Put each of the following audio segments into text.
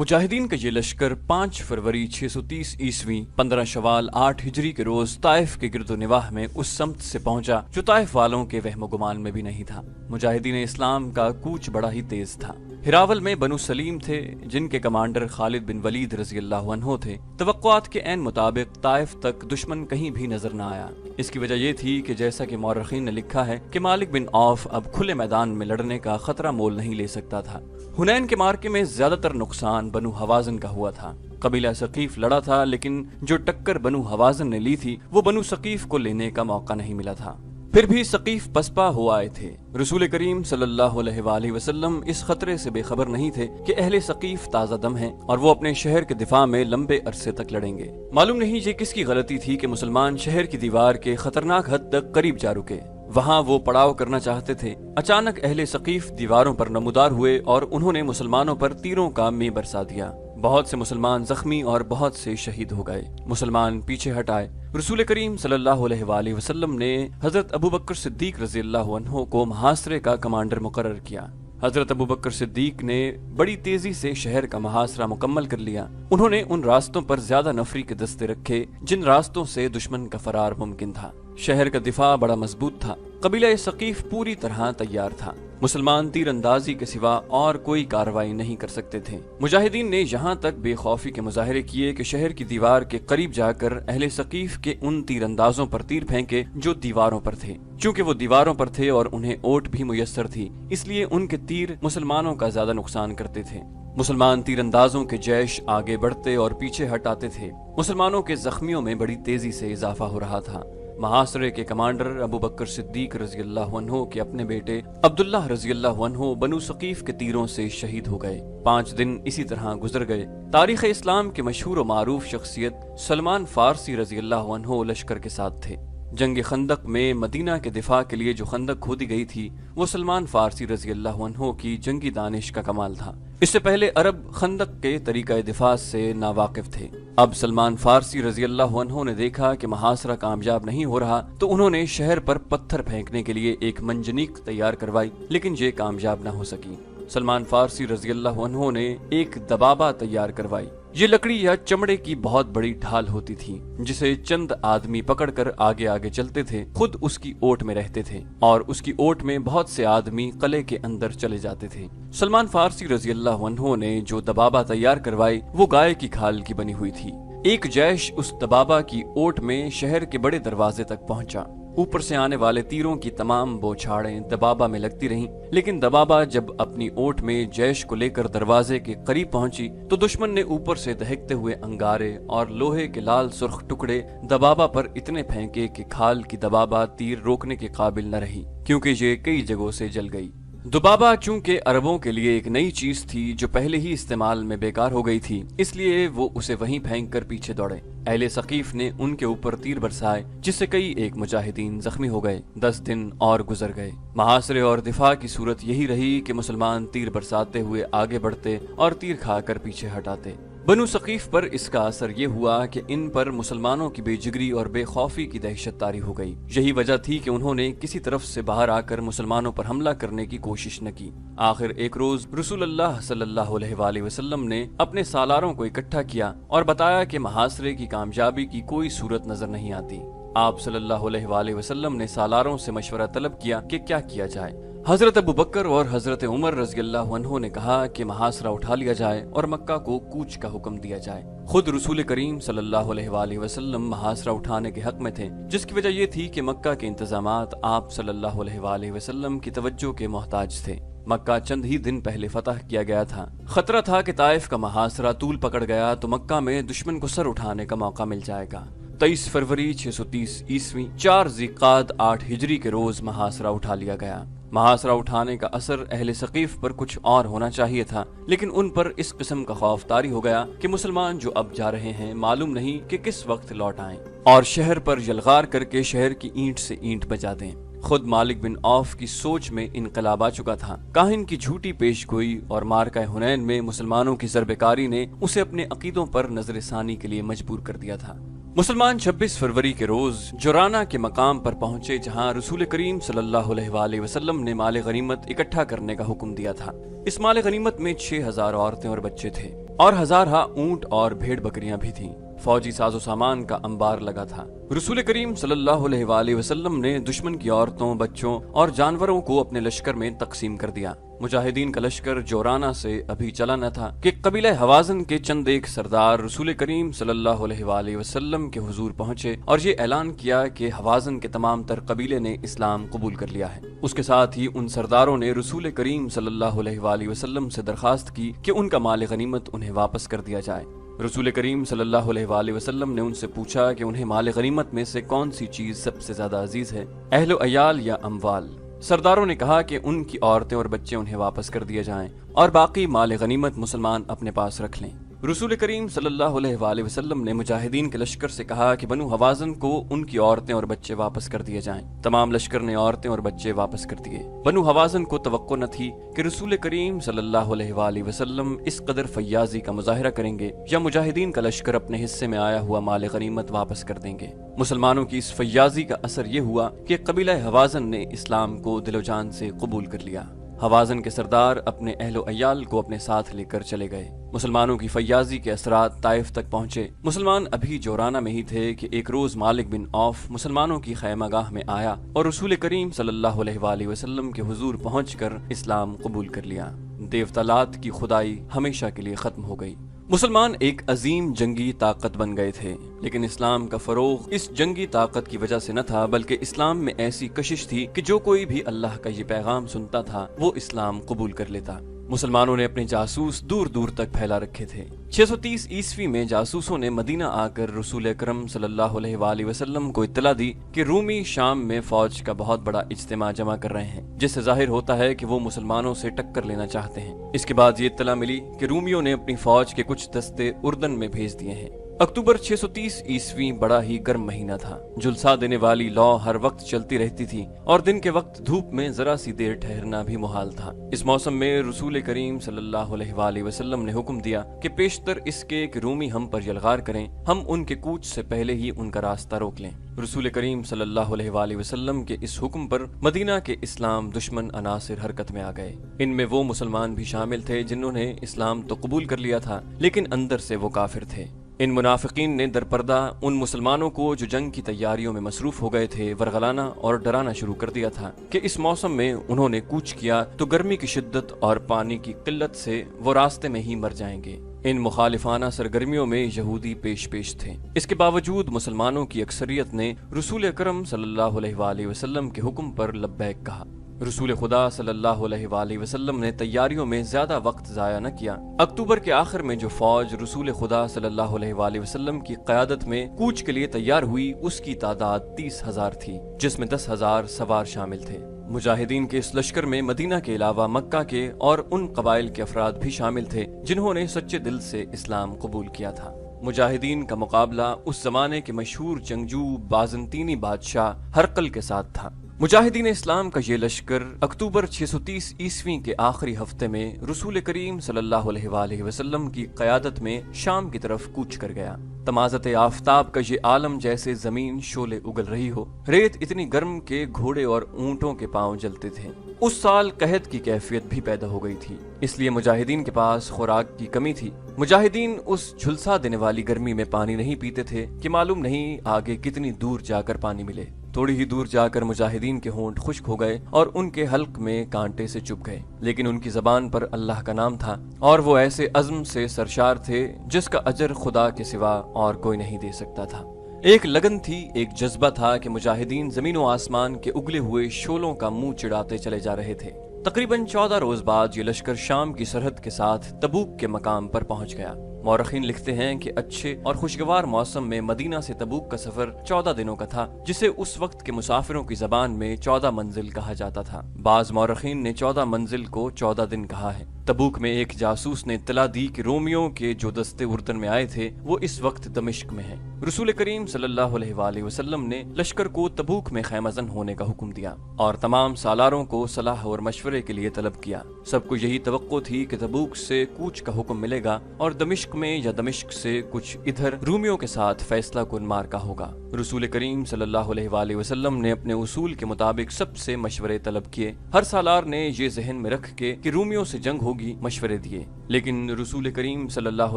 मुजाहिदीन का ये लश्कर 5 फरवरी 630 ईस्वी 15 शवाल 8 हिजरी के रोज ताइफ के गिरदोनिवाह में उस समत से पहुंचा जो ताइफ वालों के वहमो गुमान में भी नहीं था। मुजाहिदीन इस्लाम का कूच बड़ा ही तेज था। हिरावल में बनु सलीम थे जिनके कमांडर खालिद बिन वलीद रज़ी अल्लाह अन्हु थे। तवक्कुआत के ऐन मुताबिक ताइफ तक दुश्मन कहीं भी नजर न आया। इसकी वजह ये थी कि जैसा कि मौरखीन ने लिखा है कि मालिक बिन औफ अब खुले मैदान में लड़ने का खतरा मोल नहीं ले सकता था। हुनैन के मार्के में ज्यादातर नुकसान बनु हवाजन का हुआ था। कबीला सकीफ लड़ा था, लेकिन जो टक्कर बनु हवाजन ने ली थी वो बनु सकीफ को लेने का मौका नहीं मिला था। फिर भी सकीफ पसपा हो आए थे। रसूल करीम सल्लल्लाहु अलैहि वसल्लम इस खतरे से बेखबर नहीं थे कि अहले सकीफ ताज़ा दम हैं और वो अपने शहर के दिफा में लंबे अरसे तक लड़ेंगे। मालूम नहीं ये किसकी गलती थी कि मुसलमान शहर की दीवार के खतरनाक हद तक करीब जा रुके। वहाँ वो पड़ाव करना चाहते थे। अचानक अहले सकीफ दीवारों पर नमूदार हुए और उन्होंने मुसलमानों पर तीरों का मे बरसा दिया। बहुत से मुसलमान जख्मी और बहुत से शहीद हो गए। मुसलमान पीछे हट आए। रसूल करीम सल्लल्लाहु अलैहि वसल्लम ने हजरत अबू बकर सिद्दीक रज़ी अल्लाह अन्हु को मुहासरे का कमांडर मुकर्रर किया। हजरत अबू बकर सिद्दीक ने बड़ी तेजी से शहर का मुहासरा मुकम्मल कर लिया। उन्होंने उन रास्तों पर ज्यादा नफरी के दस्ते रखे जिन रास्तों से दुश्मन का फरार मुमकिन था। शहर का दिफा बड़ा मजबूत था। कबीला सकीफ पूरी तरह तैयार था। मुसलमान तीरंदाजी के सिवा और कोई कार्रवाई नहीं कर सकते थे। मुजाहिदीन ने यहाँ तक बेखौफी के मुजाहरे किए कि शहर की दीवार के करीब जाकर अहले सकीफ के उन तीरंदाजों पर तीर फेंके जो दीवारों पर थे। चूंकि वो दीवारों पर थे और उन्हें ओट भी मुयस्सर थी, इसलिए उनके तीर मुसलमानों का ज्यादा नुकसान करते थे। मुसलमान तीरंदाजों के जैश आगे बढ़ते और पीछे हट आते थे। मुसलमानों के जख्मियों में बड़ी तेजी से इजाफा हो रहा था। महासरे के कमांडर अबू बकर सिद्दीक रज़ी अल्लाह अन्हु के अपने बेटे अब्दुल्लाह रज़ी अल्लाह अन्हु बनु सकीफ के तीरों से शहीद हो गए। 5 दिन इसी तरह गुजर गए। तारीख इस्लाम के मशहूर और मारूफ शख्सियत सलमान फारसी रज़ी अल्लाह अन्हु लश्कर के साथ थे। जंग खंदक में मदीना के दिफा के लिए जो खंदक खोदी गई थी वो सलमान फारसी रज़ी अल्लाह अन्हु की जंगी दानिश का कमाल था। इससे पहले अरब खंदक के तरीका दिफा से नावाकिफ थे। अब सलमान फारसी रज़ी अल्लाह अन्हु ने देखा कि मुहासरा कामयाब नहीं हो रहा तो उन्होंने शहर पर पत्थर फेंकने के लिए एक मंजनीक तैयार करवाई, लेकिन ये कामयाब न हो सकी। सलमान फारसी रज़ी अल्लाह अन्हु ने एक दबाबा तैयार करवाई। ये लकड़ी या चमड़े की बहुत बड़ी ढाल होती थी जिसे चंद आदमी पकड़कर आगे आगे चलते थे। खुद उसकी ओट में रहते थे और उसकी ओट में बहुत से आदमी कले के अंदर चले जाते थे। सलमान फारसी रज़ी अल्लाह अन्हु ने जो दबाबा तैयार करवाई वो गाय की खाल की बनी हुई थी। एक जैश उस दबाबा की ओट में शहर के बड़े दरवाजे तक पहुंचा। ऊपर से आने वाले तीरों की तमाम बौछारें दबाबा में लगती रहीं, लेकिन दबाबा जब अपनी ओट में जैश को लेकर दरवाजे के करीब पहुंची तो दुश्मन ने ऊपर से दहकते हुए अंगारे और लोहे के लाल सुर्ख टुकड़े दबाबा पर इतने फेंके कि खाल की दबाबा तीर रोकने के काबिल न रही, क्योंकि ये कई जगहों से जल गई। दुबाबा चूंकि अरबों के लिए एक नई चीज थी जो पहले ही इस्तेमाल में बेकार हो गई थी, इसलिए वो उसे वहीं फेंक कर पीछे दौड़े। अहले सकीफ ने उनके ऊपर तीर बरसाए जिससे कई एक मुजाहिदीन जख्मी हो गए। 10 दिन और गुजर गए। मुहासरे और दिफा की सूरत यही रही कि मुसलमान तीर बरसाते हुए आगे बढ़ते और तीर खाकर पीछे हटाते। बनु सकीफ पर इसका असर ये हुआ कि इन पर मुसलमानों की बेजिगरी और बेखौफी की दहशत तारी हो गई। यही वजह थी कि उन्होंने किसी तरफ से बाहर आकर मुसलमानों पर हमला करने की कोशिश न की। आखिर एक रोज रसूलुल्लाह सल्लल्लाहु अलैहि वसल्लम ने अपने सालारों को इकट्ठा किया और बताया कि मुहासरे की कामयाबी की कोई सूरत नजर नहीं आती। आप सल्लल्लाहु अलैहि वसल्लम ने सालारों से मशवरा तलब किया कि क्या किया जाए। हजरत अबू बकर और हजरत उमर रज़ी अल्लाह अन्हु ने कहा कि मुहासरा उठा लिया जाए और मक्का को कूच का हुक्म दिया जाए। खुद रसूल करीम सल्लल्लाहु अलैहि वसल्लम मुहासरा उठाने के हक में थे, जिसकी वजह ये थी कि मक्का के इंतजामात आप सल्लल्लाहु अलैहि वसल्लम की तवज्जो के मोहताज थे। मक्का चंद ही दिन पहले फतह किया गया था। खतरा था कि ताइफ का मुहासरा तूल पकड़ गया तो मक्का में दुश्मन को सर उठाने का मौका मिल जाएगा। 23 फरवरी 630 ईस्वी 4 ज़िक़ाद 8 हिजरी के रोज मुहासरा उठा लिया गया। मुहासरा उठाने का असर अहले सकीफ पर कुछ और होना चाहिए था, लेकिन उन पर इस किस्म का खौफ तारी हो गया कि मुसलमान जो अब जा रहे हैं मालूम नहीं कि किस वक्त लौट आएं और शहर पर यलगार करके शहर की ईंट से ईंट बजा दें। खुद मालिक बिन औफ की सोच में इनकलाब आ चुका था। काहिन की झूठी पेशगोई और मारका हुनैन में मुसलमानों की ज़रबेकारी ने उसे अपने अकीदों पर नजरसानी के लिए मजबूर कर दिया था। मुसलमान 26 फरवरी के रोज जोराना के मकाम पर पहुंचे जहां रसूल करीम सल्लल्लाहु अलैहि वसल्लम ने माल गनीमत इकट्ठा करने का हुक्म दिया था। इस माल गनीमत में 6000 औरतें और बच्चे थे और हजारहा ऊंट और भेड़ बकरियां भी थीं। फौजी साजो सामान का अंबार लगा था। रसूल करीम सल्लल्लाहु अलैहि वसल्लम ने दुश्मन की औरतों, बच्चों और जानवरों को अपने लश्कर में तकसीम कर दिया। मुजाहिदीन का लश्कर जोराना से अभी चला न था कि कबीला हवाज़न के चंद एक सरदार रसूल करीम सल्लल्लाहु अलैहि वसल्लम के हुजूर पहुंचे और ये ऐलान किया कि हवाज़न के तमाम तर कबीले ने इस्लाम कबूल कर लिया है। उसके साथ ही उन सरदारों ने रसूल करीम सल्लल्लाहु अलैहि वसल्लम से दरखास्त की कि उनका माल गनीमत उन्हें वापस कर दिया जाए। रसूल करीम सल्लल्लाहु अलैहि वसल्लम ने उनसे पूछा कि उन्हें माल गनीमत में से कौन सी चीज सबसे ज्यादा अजीज है, अहलो अयाल या अमवाल। सरदारों ने कहा कि उनकी औरतें और बच्चे उन्हें वापस कर दिए जाएं और बाकी माल गनीमत मुसलमान अपने पास रख लें। रसूल करीम सल्लल्लाहु अलैहि वसल्लम ने मुजाहिदीन के लश्कर से कहा कि बनु हवाज़न को उनकी औरतें और बच्चे वापस कर दिए जाएं। तमाम लश्कर ने औरतें और बच्चे वापस कर दिए। बनु हवाज़न को तवक्को न थी कि रसूल करीम सल्लल्लाहु अलैहि वसल्लम इस कदर फयाजी का मुजाहिरा करेंगे या मुजाहिदीन का लश्कर अपने हिस्से में आया हुआ माल गनीमत वापस कर देंगे। मुसलमानों की इस फयाजी का असर ये हुआ कि कबीला हवाज़न ने इस्लाम को दिलो जान से कबूल कर लिया। हवाज़न के सरदार अपने अहलो अयाल को अपने साथ लेकर चले गए। मुसलमानों की फयाजी के असरात ताइफ तक पहुंचे। मुसलमान अभी जोराना में ही थे कि एक रोज मालिक बिन औफ मुसलमानों की खैमागाह में आया और रसूल करीम सल्लल्लाहु अलैहि वसल्लम के हुजूर पहुंचकर इस्लाम कबूल कर लिया। देवतालात की खुदाई हमेशा के लिए खत्म हो गई। मुसलमान एक अजीम जंगी ताकत बन गए थे, लेकिन इस्लाम का फरोग इस जंगी ताकत की वजह से न था, बल्कि इस्लाम में ऐसी कशिश थी कि जो कोई भी अल्लाह का ये पैगाम सुनता था वो इस्लाम कबूल कर लेता। मुसलमानों ने अपने जासूस दूर दूर तक फैला रखे थे। 630 ईस्वी में जासूसों ने मदीना आकर रसूल अकरम सल्लल्लाहु अलैहि वसल्लम को इत्तला दी कि रूमी शाम में फौज का बहुत बड़ा इज्तिमा जमा कर रहे हैं, जिससे जाहिर होता है कि वो मुसलमानों से टक्कर लेना चाहते हैं। इसके बाद ये इत्तला मिली कि रूमियों ने अपनी फौज के कुछ दस्ते उर्दन में भेज दिए हैं। अक्टूबर 630 ईस्वी बड़ा ही गर्म महीना था। झुलसा देने वाली लौ हर वक्त चलती रहती थी और दिन के वक्त धूप में जरा सी देर ठहरना भी मुहाल था। इस मौसम में रसूल करीम सल्लल्लाहु अलैहि वसल्लम ने हुक्म दिया कि पेशतर इसके कि रूमी हम पर यलगार करें, हम उनके कूच से पहले ही उनका रास्ता रोक लें। रसूल करीम सल्लल्लाहु अलैहि वसल्लम के इस हुक्म पर मदीना के इस्लाम दुश्मन अनासिर हरकत में आ गए। इनमें वो मुसलमान भी शामिल थे जिन्होंने इस्लाम तो कबूल कर लिया था, लेकिन अंदर से वो काफिर थे। इन मुनाफिकीन ने दरपर्दा उन मुसलमानों को जो जंग की तैयारियों में मसरूफ हो गए थे वरगलाना और डराना शुरू कर दिया था कि इस मौसम में उन्होंने कूच किया तो गर्मी की शिद्दत और पानी की किल्लत से वो रास्ते में ही मर जाएंगे। इन मुखालिफाना सरगर्मियों में यहूदी पेश पेश थे। इसके बावजूद मुसलमानों की अक्सरियत ने रसूल अकरम सल्लल्लाहु अलैहि वसल्लम के हुक्म पर लब्बैक कहा। रसूल खुदा सल्लल्लाहु अलैहि वसल्लम ने तैयारियों में ज्यादा वक्त जाया न किया। अक्टूबर के आखिर में जो फौज रसूल खुदा सल्लल्लाहु अलैहि वसल्लम की क़यादत में कूच के लिए तैयार हुई उसकी तादाद 30,000 थी, जिसमें 10,000 सवार शामिल थे। मुजाहिदीन के इस लश्कर में मदीना के अलावा मक्का के और उन कबाइल के अफराद भी शामिल थे जिन्होंने सच्चे दिल से इस्लाम कबूल किया था। मुजाहिदीन का मुकाबला उस जमाने के मशहूर जंगजू बाज़ंतीनी बादशाह हरकल के साथ था। मुजाहिदीन इस्लाम का ये लश्कर अक्टूबर 630 ईस्वी के आखिरी हफ्ते में रसूल करीम सल्लल्लाहु अलैहि वसल्लम की क़यादत में शाम की तरफ कूच कर गया। तमाज़त आफताब का ये आलम जैसे जमीन शोले उगल रही हो। रेत इतनी गर्म के घोड़े और ऊंटों के पांव जलते थे। उस साल कहत की कैफियत भी पैदा हो गई थी, इसलिए मुजाहिदीन के पास खुराक की कमी थी। मुजाहिदीन उस झुलसा देने वाली गर्मी में पानी नहीं पीते थे कि मालूम नहीं आगे कितनी दूर जाकर पानी मिले। थोड़ी ही दूर जाकर मुजाहिदीन के होंठ खुश्क हो गए और उनके हल्क में कांटे से चुभ गए, लेकिन उनकी जबान पर अल्लाह का नाम था और वो ऐसे अज़्म से सरशार थे जिसका अजर खुदा के सिवा और कोई नहीं दे सकता था। एक लगन थी, एक जज्बा था कि मुजाहिदीन जमीन व आसमान के उगले हुए शोलों का मुंह चिढ़ाते चले जा रहे थे। तकरीबन 14 रोज बाद ये लश्कर शाम की सरहद के साथ तबूक के मकाम पर पहुंच गया। मौरखीन लिखते हैं कि अच्छे और खुशगवार मौसम में मदीना से तबूक का सफर 14 दिनों का था, जिसे उस वक्त के मुसाफिरों की जबान में 14 मंजिल कहा जाता था। बाज मौरखीन ने 14 मंजिल को 14 दिन कहा है। तबूक में एक जासूस ने इत्तला दी कि रोमियों के जो दस्ते उर्दन में आए थे वो इस वक्त दमिश्क में हैं। रसूल करीम सल्लल्लाहु अलैहि वसल्लम ने लश्कर को तबूक में खैमजन होने का हुक्म दिया और तमाम सालारों को सलाह और मशवरे के लिए तलब किया। सबको यही तवक्को थी कि तबूक से कूच का हुक्म मिलेगा और दमिश्क में या दमिश्क से कुछ इधर रूमियों के साथ फैसला कुन मार्का होगा। रसूल करीम सल्लल्लाहु अलैहि वसल्लम ने अपने उसूल के मुताबिक सबसे मशवरे तलब किए। हर सालार ने ये जहन में रख के कि रूमियों से जंग होगी होगी मशवरे दिए, लेकिन रसूल करीम सल्लल्लाहु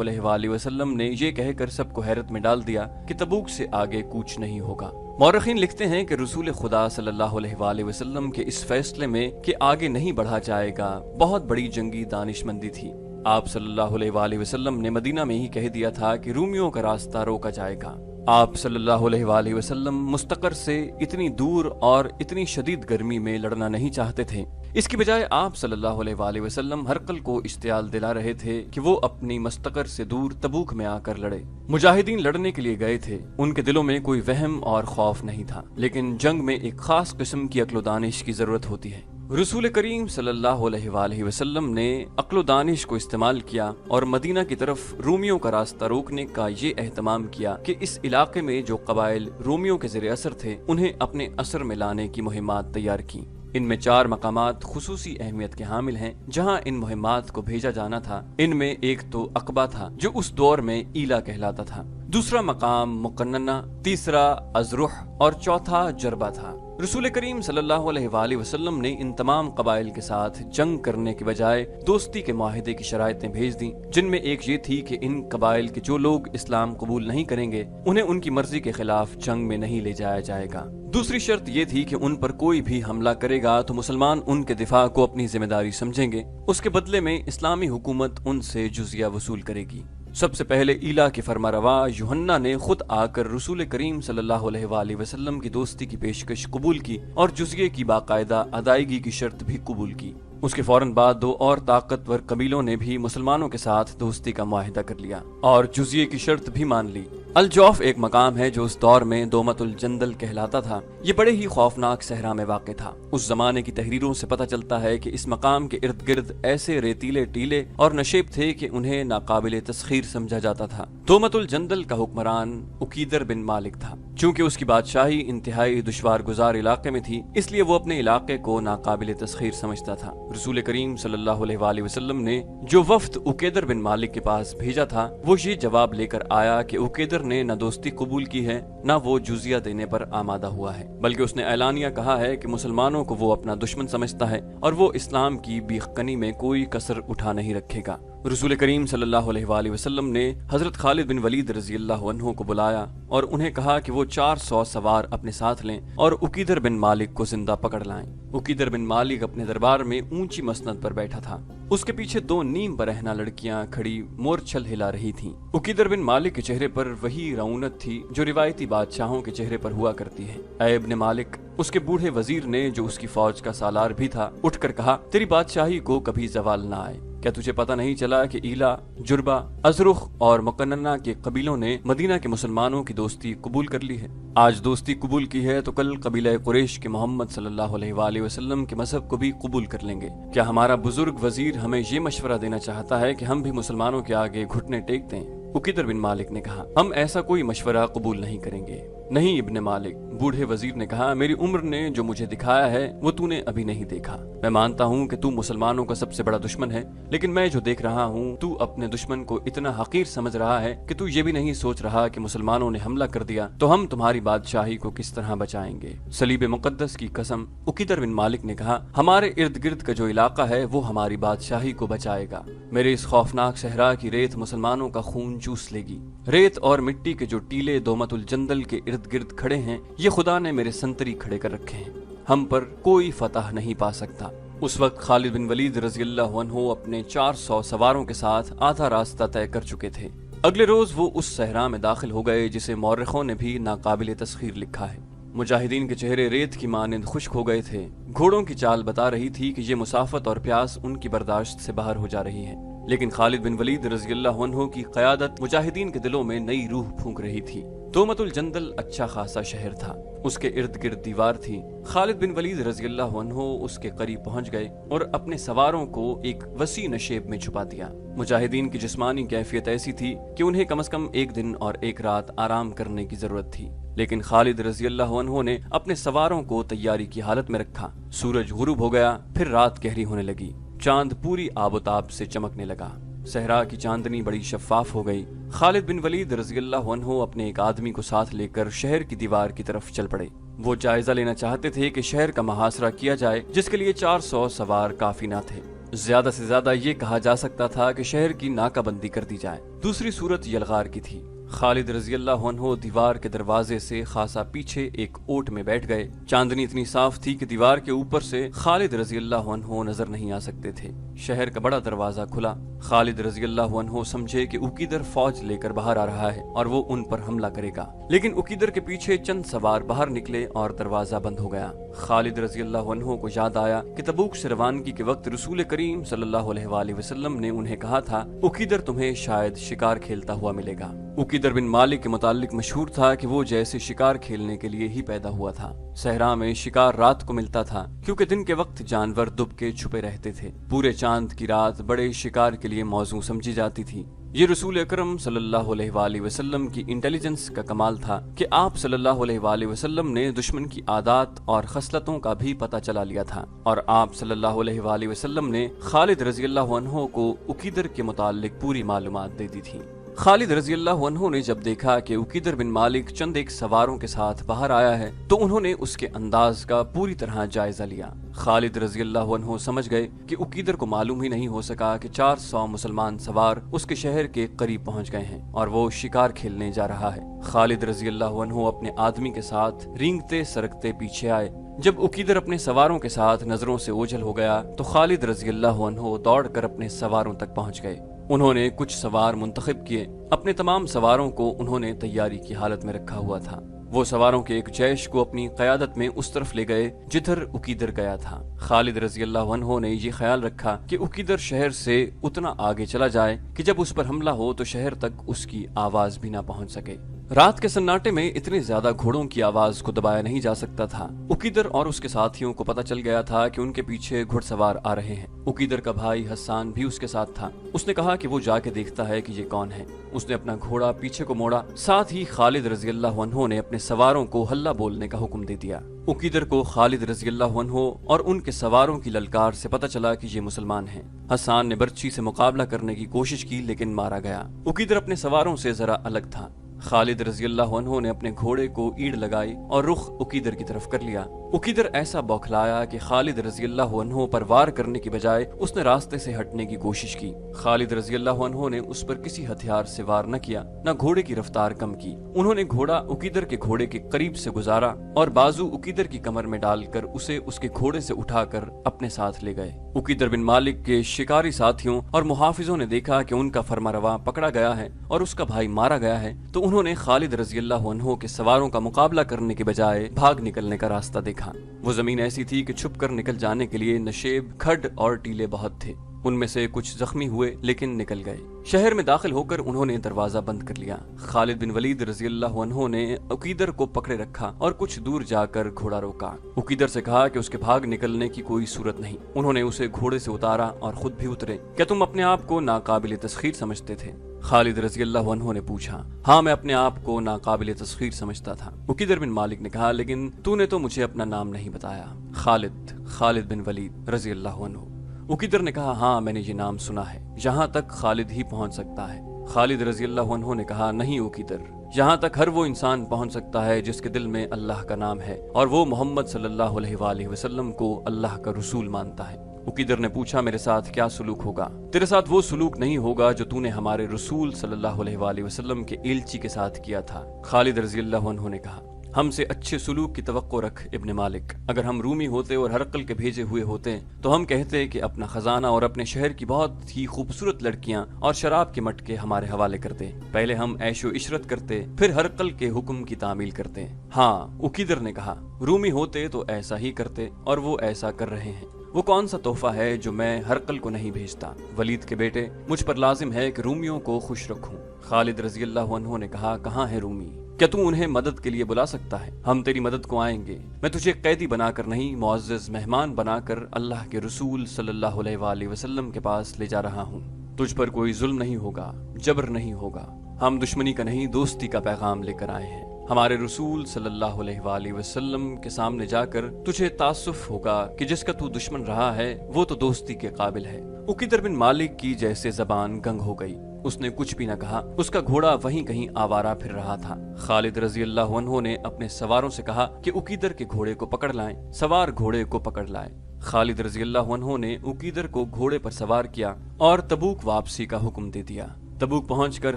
अलैहि वसल्लम ने ये कहकर सबको हैरत में डाल दिया कि तबूक से आगे कूच नहीं होगा। मौरखीन लिखते हैं कि रसूल खुदा सल्लल्लाहु अलैहि वसल्लम के इस फैसले में कि आगे नहीं बढ़ा जाएगा बहुत बड़ी जंगी दानिशमंदी थी। आप सल्लल्लाहु अलैहि वसल्लम ने मदीना में ही कह दिया था कि रूमियों का रास्ता रोका जाएगा। आप सल्लल्लाहु अलैहि वसल्लम मुस्तकर से इतनी दूर और इतनी शदीद गर्मी में लड़ना नहीं चाहते थे। इसकी बजाय आप सल्लल्लाहु अलैहि वसल्लम हरकल को इश्तियाल दिला रहे थे कि वो अपनी मुस्तकर से दूर तबूक में आकर लड़े। मुजाहिदीन लड़ने के लिए गए थे, उनके दिलों में कोई वहम और खौफ नहीं था, लेकिन जंग में एक खास किस्म की अक्ल दानिश की जरूरत होती है। रसूल करीम सल्लल्लाहु अलैहि वसल्लम ने अक्ल दानिश को इस्तेमाल किया और मदीना की तरफ रूमियों का रास्ता रोकने का ये एहतमाम किया कि इस इलाके में जो कबाइल रूमियों के ज़ेरे असर थे उन्हें अपने असर में लाने की मुहिम्मात तैयार की। इनमें 4 मकामात खुसूसी अहमियत के हामिल हैं जहां इन मुहिम्मात को भेजा जाना था। इनमें एक तो अकबा था जो उस दौर में ईला कहलाता था, दूसरा मकाम मुकन्नना, तीसरा अजरुह और चौथा जरबा था। रसूल करीम सल्लल्लाहु अलैहि वसल्लम ने इन तमाम कबाइल के साथ जंग करने के बजाय दोस्ती के मुआहिदे की शराइतें भेज दी, जिनमें एक ये थी कि इन कबाइल के जो लोग इस्लाम कबूल नहीं करेंगे उन्हें उनकी मर्जी के खिलाफ जंग में नहीं ले जाया जाएगा। दूसरी शर्त ये थी कि उन पर कोई भी हमला करेगा तो मुसलमान उनके दिफा को अपनी जिम्मेदारी समझेंगे, उसके बदले में इस्लामी हुकूमत उनसे जुजिया वसूल करेगी। सबसे पहले ईला के फरमारवा यूहन्ना ने खुद आकर रसूल करीम सल्लल्लाहु अलैहि वसल्लम की दोस्ती की पेशकश कबूल की और जुजिये की बाकायदा अदायगी की शर्त भी कबूल की। उसके फौरन बाद 2 और ताकतवर कबीलों ने भी मुसलमानों के साथ दोस्ती का मुआहिदा कर लिया और जुजिये की शर्त भी मान ली। अल जौफ एक मकाम है जो उस दौर में दोमतुल जंदल कहलाता था। ये बड़े ही खौफनाक सहरा में वाक़ था। उस जमाने की तहरीरों से पता चलता है कि इस मकाम के इर्द गिर्द ऐसे रेतीले टीले और नशेब थे कि उन्हें नाकाबिले तस्खीर समझा जाता था। दोमतुल जंदल का हुक्मरान उकीदर बिन मालिक था। चूंकि उसकी बादशाही इंतहाई दुश्वार गुजार इलाके में थी, इसलिए वो अपने इलाके को नाकाबिले तस्खीर समझता था। रसूल करीम सल्लल्लाहु अलैहि वसल्लम ने जो वफ्द उकेदर बिन मालिक के पास भेजा था वो ये जवाब लेकर आया कि उकेदर ने न दोस्ती कबूल की है न वो जुजिया देने पर आमादा हुआ है, बल्कि उसने ऐलानिया कहा है कि मुसलमानों को वो अपना दुश्मन समझता है और वो इस्लाम की बीखकनी में कोई कसर उठा नहीं रखेगा। रसूल करीम सल्लल्लाहु अलैहि वसल्लम ने हजरत खालिद बिन वलीद रज़ियल्लाहु अन्हु को बुलाया और उन्हें कहा कि वो 400 सवार अपने साथ लें और उकीदर बिन मालिक को जिंदा पकड़ लाएं। उकीदर बिन मालिक अपने दरबार में ऊंची मसनद पर बैठा था। उसके पीछे 2 नीम बरहना लड़कियां खड़ी मोरछल हिला रही थीं। उकीदर बिन मालिक के चेहरे पर वही रौनक थी जो रिवायती बादशाहों के चेहरे पर हुआ करती है। ऐ इब्न मालिक, उसके बूढ़े वजीर ने जो उसकी फौज का सालार भी था उठकर कहा, तेरी बादशाही को कभी जवाल ना आए। क्या तुझे पता नहीं चला कि ईला, जुर्बा, अजरुख और मुकन्नना के कबीलों ने मदीना के मुसलमानों की दोस्ती कबूल कर ली है? आज दोस्ती कबूल की है तो कल कबीला कुरैश के मोहम्मद सल्लल्लाहु अलैहि वसल्लम के मजहब को भी कबूल कर लेंगे। क्या हमारा बुजुर्ग वजीर हमें ये मशवरा देना चाहता है कि हम भी मुसलमानों के आगे घुटने टेक दें? उकीदर बिन मालिक ने कहा, हम ऐसा कोई मशवरा कबूल नहीं करेंगे। नहीं इब्ने मालिक, बूढ़े वजीर ने कहा, मेरी उम्र ने जो मुझे दिखाया है वो तूने अभी नहीं देखा। मैं मानता हूँ कि तू मुसलमानों का सबसे बड़ा दुश्मन है, लेकिन मैं जो देख रहा हूँ तू अपने दुश्मन को इतना हकीर समझ रहा है कि तू ये भी नहीं सोच रहा कि मुसलमानों ने हमला कर दिया तो हम तुम्हारी बादशाही को किस तरह बचाएंगे। सलीब मुकद्दस की कसम, उकीदर बिन मालिक ने कहा, हमारे इर्द गिर्द का जो इलाका है वो हमारी बादशाही को बचाएगा। मेरे इस खौफनाक सहरा की रेत मुसलमानों का खून चूस लेगी। रेत और मिट्टी के जो टीले दोमतुल जंदल के इर्द गिर्द खड़े हैं ये खुदा ने मेरे संतरी खड़े कर रखे हैं। हम पर कोई फतह नहीं पा सकता। उस वक्त खालिद बिन वलीद रज़ियल्लाहु अन्हु अपने 400 सवारों के साथ आधा रास्ता तय कर चुके थे। अगले रोज वो उस सहरा में दाखिल हो गए जिसे मौरखों ने भी नाकाबिले तस्खीर लिखा है। मुजाहिदीन के चेहरे रेत की मानिंद खुश्क हो गए थे। घोड़ों की चाल बता रही थी कि ये मुसाफत और प्यास उनकी बर्दाश्त से बाहर हो जा रही है, लेकिन खालिद बिन वलीद रज़ियल्लाहु अन्हु की क़यादत मुजाहिदीन के दिलों में नई रूह फूंक रही थी। दोमतुल जंदल अच्छा खासा शहर था, उसके इर्द गिर्द दीवार थी। खालिद बिन वलीद रज़ियल्लाहु अन्हु उसके करीब पहुंच गए और अपने सवारों को एक वसी नशेब में छुपा दिया। मुजाहिदीन की जिस्मानी कैफियत ऐसी थी कि उन्हें कम से कम 1 दिन और 1 रात आराम करने की जरूरत थी, लेकिन खालिद रज़ियल्लाहु अन्हु ने अपने सवारों को तैयारी की हालत में रखा। सूरज गुरूब हो गया, फिर रात गहरी होने लगी, चांद पूरी आबोताब से चमकने लगा। सहरा की चांदनी बड़ी शफाफ हो गई। खालिद बिन वलीद रज़ियल्लाहु अन्हु अपने एक आदमी को साथ लेकर शहर की दीवार की तरफ चल पड़े। वो जायजा लेना चाहते थे कि शहर का मुहासरा किया जाए, जिसके लिए 400 सवार काफी न थे। ज्यादा से ज्यादा ये कहा जा सकता था कि शहर की नाकाबंदी कर दी जाए। दूसरी सूरत यलगार की थी। खालिद रजी अल्लाह अन्हु दीवार के दरवाजे से खासा पीछे एक ओट में बैठ गए। चांदनी इतनी साफ थी कि दीवार के ऊपर से खालिद रजी अल्लाह अन्हु नजर नहीं आ सकते थे। शहर का बड़ा दरवाजा खुला। खालिद रजी अल्लाह अन्हु समझे कि उकीदर फौज लेकर बाहर आ रहा है और वो उन पर हमला करेगा, लेकिन उकीदर के पीछे चंद सवार बाहर निकले और दरवाजा बंद हो गया। खालिद रजी अल्लाह अन्हु को याद आया कि तबूक से रवानगी के वक्त रसूल करीम सल्लल्लाहु अलैहि वसल्लम ने उन्हें कहा था, उकीदर तुम्हें शायद शिकार खेलता हुआ मिलेगा। उकीदर बिन मालिक के मुतालिक मशहूर था कि वो जैसे शिकार खेलने के लिए ही पैदा हुआ था। सहरा में शिकार रात को मिलता था क्योंकि दिन के वक्त जानवर दुबके छुपे रहते थे। पूरे चांद की रात बड़े शिकार के लिए मौजू समझी जाती थी। ये रसूल अकरम सल्लल्लाहु अलैहि वसल्लम की इंटेलिजेंस का कमाल था कि आप सल्लल्लाहु अलैहि वसल्लम ने दुश्मन की आदत और खसलतों का भी पता चला लिया था और आप सल्लल्लाहु अलैहि वसल्लम ने खालिद रजी अल्लाह अन्हु को उकीदर के मुतालिक पूरी मालूमात दे दी थी। खालिद रजी अल्लाह अन्हु ने जब देखा कि उकीदर बिन मालिक चंद एक सवारों के साथ बाहर आया है तो उन्होंने उसके अंदाज का पूरी तरह जायजा लिया। खालिद रजी अल्लाह अन्हु समझ गए कि उकीदर को मालूम ही नहीं हो सका कि 400 मुसलमान सवार उसके शहर के करीब पहुंच गए हैं और वो शिकार खेलने जा रहा है। खालिद रजी अल्लाह अन्हु अपने आदमी के साथ रेंगते सरकते पीछे आए। जब उकीदर अपने सवारों के साथ नजरों से ओझल हो गया तो खालिद रजी अल्लाह अन्हु दौड़कर अपने सवारों तक पहुंच गए। उन्होंने कुछ सवार मुंतखब किए। अपने तमाम सवारों को उन्होंने तैयारी की हालत में रखा हुआ था। वो सवारों के एक जैश को अपनी क़यादत में उस तरफ ले गए जिधर उकीदर गया था। खालिद रजी अल्लाह अन्हु ने ये ख्याल रखा कि उकीदर शहर से उतना आगे चला जाए कि जब उस पर हमला हो तो शहर तक उसकी आवाज भी ना पहुंच सके। रात के सन्नाटे में इतने ज्यादा घोड़ों की आवाज को दबाया नहीं जा सकता था। उकीदर और उसके साथियों को पता चल गया था कि उनके पीछे घुड़सवार आ रहे हैं। उकीदर का भाई हस्सान भी उसके साथ था। उसने कहा कि वो जाके देखता है कि ये कौन है। उसने अपना घोड़ा पीछे को मोड़ा। साथ ही खालिद रजी अल्लाह अन्हु ने अपने सवारों को हल्ला बोलने का हुक्म दे दिया। उकीदर को खालिद रजी अल्लाह अन्हु और उनके सवारों की ललकार से पता चला कि ये मुसलमान हैं। हस्सान ने बर्ची से मुकाबला करने की कोशिश की लेकिन मारा गया। उकीदर अपने सवारों से जरा अलग था। खालिद रजी अल्लाह अन्हु ने अपने घोड़े को ईड़ लगाई और रुख उकीदर की तरफ कर लिया। उकीदर ऐसा बौखलाया कि खालिद रजी अल्लाह अन्हु पर वार करने की बजाय उसने रास्ते से हटने की कोशिश की। खालिद रजी अल्लाह अन्हु ने उस पर किसी हथियार से वार न किया, न घोड़े की रफ्तार कम की। उन्होंने घोड़ा उकीदर के घोड़े के करीब से गुजारा और बाजू उकीदर की कमर में डालकर उसे उसके घोड़े से उठाकर अपने साथ ले गए। उकीदर बिन मालिक के शिकारी साथियों और मुहाफिजों ने देखा कि उनका फरमारवा पकड़ा गया है और उसका भाई मारा गया है तो उन्होंने खालिद रजी अल्लाह अन्हु के सवारों का मुकाबला करने के बजाय भाग निकलने का रास्ता देखा। वो जमीन ऐसी थी कि छुप कर निकल जाने के लिए नशेब, खड और टीले बहुत थे। उनमें से कुछ जख्मी हुए लेकिन निकल गए। शहर में दाखिल होकर उन्होंने दरवाजा बंद कर लिया। खालिद बिन वलीद रजी अल्लाह अन्हु ने उकीदर को पकड़े रखा और कुछ दूर जाकर घोड़ा रोका। उकीदर से कहा कि उसके भाग निकलने की कोई सूरत नहीं। उन्होंने उसे घोड़े से उतारा और खुद भी उतरे। क्या तुम अपने आप को नाकाबिल तस्खीर समझते थे? खालिद रजी अल्लाह अन्हु ने पूछा। हाँ, मैं अपने आप को नाकाबिल तस्खीर समझता था। उकीदर बिन मालिक ने कहा, लेकिन तूने तो मुझे अपना नाम नहीं बताया। खालिद बिन वलीद रजी अल्लाह अन्हु। उकीदर ने कहा, हाँ मैंने ये नाम सुना है, यहाँ तक खालिद ही पहुँच सकता है। खालिद रजी अल्लाह अन्हु ने कहा, नहीं उकीदर, यहाँ तक हर वो इंसान पहुँच सकता है जिसके दिल में अल्लाह का नाम है और वो मोहम्मद सल्लल्लाहु अलैहि वसल्लम को अल्लाह का रसूल मानता है। उकीदर ने पूछा, मेरे साथ क्या सुलूक होगा? तेरे साथ वो सुलूक नहीं होगा जो तूने हमारे रसूल सल्लल्लाहु अलैहि वसल्लम के एलची के साथ किया था। खालिद रजी अल्लाह अन्हु ने कहा, हमसे अच्छे सुलूक की तवक्को रख इब्ने मालिक। अगर हम रूमी होते और हरकल के भेजे हुए होते तो हम कहते कि अपना खजाना और अपने शहर की बहुत ही खूबसूरत लड़कियां और शराब के मटके हमारे हवाले करते। पहले हम ऐशो इशरत करते, फिर हरकल के हुक्म की तामील करते। हाँ, उकीदर ने कहा, रूमी होते तो ऐसा ही करते और वो ऐसा कर रहे हैं। वो कौन सा तोहफा है जो मैं हरकल को नहीं भेजता? वलीद के बेटे, मुझ पर लाजिम है कि रूमियों को खुश रखूं। खालिद रजी अल्लाह अन्हु ने कहा, कहाँ है रूमी? क्या तू उन्हें मदद के लिए बुला सकता है? हम तेरी मदद को आएंगे। मैं तुझे कैदी बनाकर नहीं, मुअज़्ज़ज़ मेहमान बनाकर अल्लाह के रसूल सल्लल्लाहु अलैहि वसल्लम के पास ले जा रहा हूँ। तुझ पर कोई जुल्म नहीं होगा, जबर नहीं होगा। हम दुश्मनी का नहीं, दोस्ती का पैगाम लेकर आए हैं। हमारे रसूल सल्लल्लाहु अलैहि वसल्लम के सामने जाकर तुझे तासुफ होगा कि जिसका तू दुश्मन रहा है वो तो दोस्ती के काबिल है। उकीदर बिन मालिक की जैसे जबान गंग हो गई। उसने कुछ भी न कहा। उसका घोड़ा वहीं कहीं आवारा फिर रहा था। खालिद रजी अल्लाह अन्हु ने अपने सवारों से कहा कि उकीदर के घोड़े को पकड़ लाएं। सवार घोड़े को पकड़ लाए। खालिद रजी अल्लाह अन्हु ने उकीदर को घोड़े पर सवार किया और तबूक वापसी का हुक्म दे दिया। तबूक पहुंचकर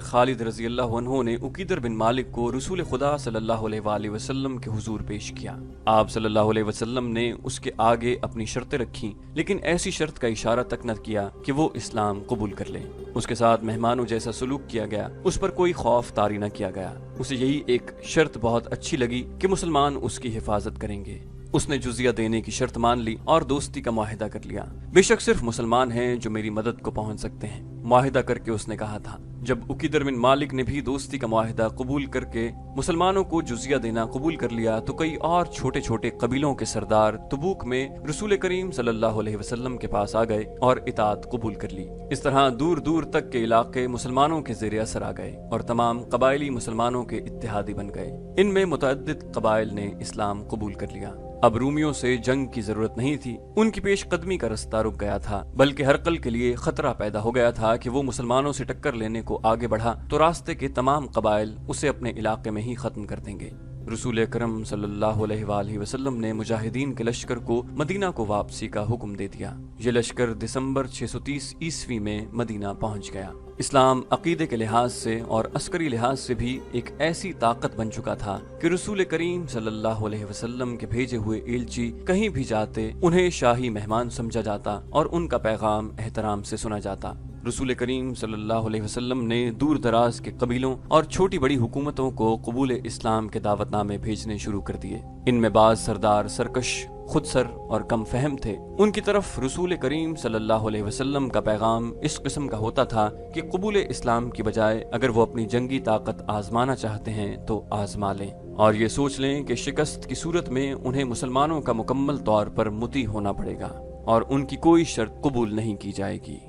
खालिद रजी अल्लाह अन्हु ने उकीदर बिन मालिक को रसूल खुदा सल्लल्लाहु अलैहि वसल्लम के हुजूर पेश किया। आप सल्लल्लाहु अलैहि वसल्लम ने उसके आगे अपनी शर्तें रखी, लेकिन ऐसी शर्त का इशारा तक न किया कि वो इस्लाम कबूल कर ले। उसके साथ मेहमानों जैसा सलूक किया गया, उस पर कोई खौफ तारी न किया गया। उसे यही एक शर्त बहुत अच्छी लगी कि मुसलमान उसकी हिफाजत करेंगे। उसने जुजिया देने की शर्त मान ली और दोस्ती का मुआहिदा कर लिया। बेशक सिर्फ मुसलमान हैं जो मेरी मदद को पहुंच सकते हैं, मुआहिदा करके उसने कहा था। जब उकीदर बिन मालिक ने भी दोस्ती का मुआहिदा कबूल करके मुसलमानों को जुजिया देना कबूल कर लिया, तो कई और छोटे छोटे कबीलों के सरदार तबूक में रसूल करीम सल्लल्लाहु अलैहि वसल्लम के पास आ गए और इताअत कबूल कर ली। इस तरह दूर दूर तक के इलाके मुसलमानों के ज़ेरे असर आ गए और तमाम कबायली मुसलमानों के इत्तेहादी बन गए। इनमें मुतअद्दिद कबाइल ने इस्लाम कबूल कर लिया। अब रूमियों से जंग की जरूरत नहीं थी, उनकी पेशकदमी का रास्ता रुक गया था, बल्कि हरकल के लिए खतरा पैदा हो गया था कि वो मुसलमानों से टक्कर लेने को आगे बढ़ा तो रास्ते के तमाम कबाइल उसे अपने इलाके में ही खत्म कर देंगे। रसूल अकरम सल्लल्लाहु अलैहि वसल्लम ने मुजाहिदीन के लश्कर को मदीना को वापसी का हुक्म दे दिया। ये लश्कर दिसंबर 630 ईस्वी में मदीना पहुंच गया। इस्लाम अकीदे के लिहाज से और अस्करी लिहाज से भी एक ऐसी ताकत बन चुका था कि रसूल करीम सल्लल्लाहु अलैहि वसल्लम के भेजे हुए एलची कहीं भी जाते उन्हें शाही मेहमान समझा जाता और उनका पैगाम एहतराम से सुना जाता। रसूल करीम सल्लल्लाहु अलैहि वसल्लम ने दूर दराज के कबीलों और छोटी बड़ी हुकूमतों को कबूल इस्लाम के दावतनामे भेजने शुरू कर दिए। इनमें बाज सरदार सरकश, खुदसर और कम फहम थे। उनकी तरफ रसूल करीम सल्लल्लाहु अलैहि वसल्लम का पैगाम इस किस्म का होता था कि कबूल इस्लाम की बजाय अगर वो अपनी जंगी ताकत आजमाना चाहते हैं तो आजमा लें और ये सोच लें कि शिकस्त की सूरत में उन्हें मुसलमानों का मुकम्मल तौर पर मुती होना पड़ेगा और उनकी कोई शर्त कबूल नहीं की जाएगी।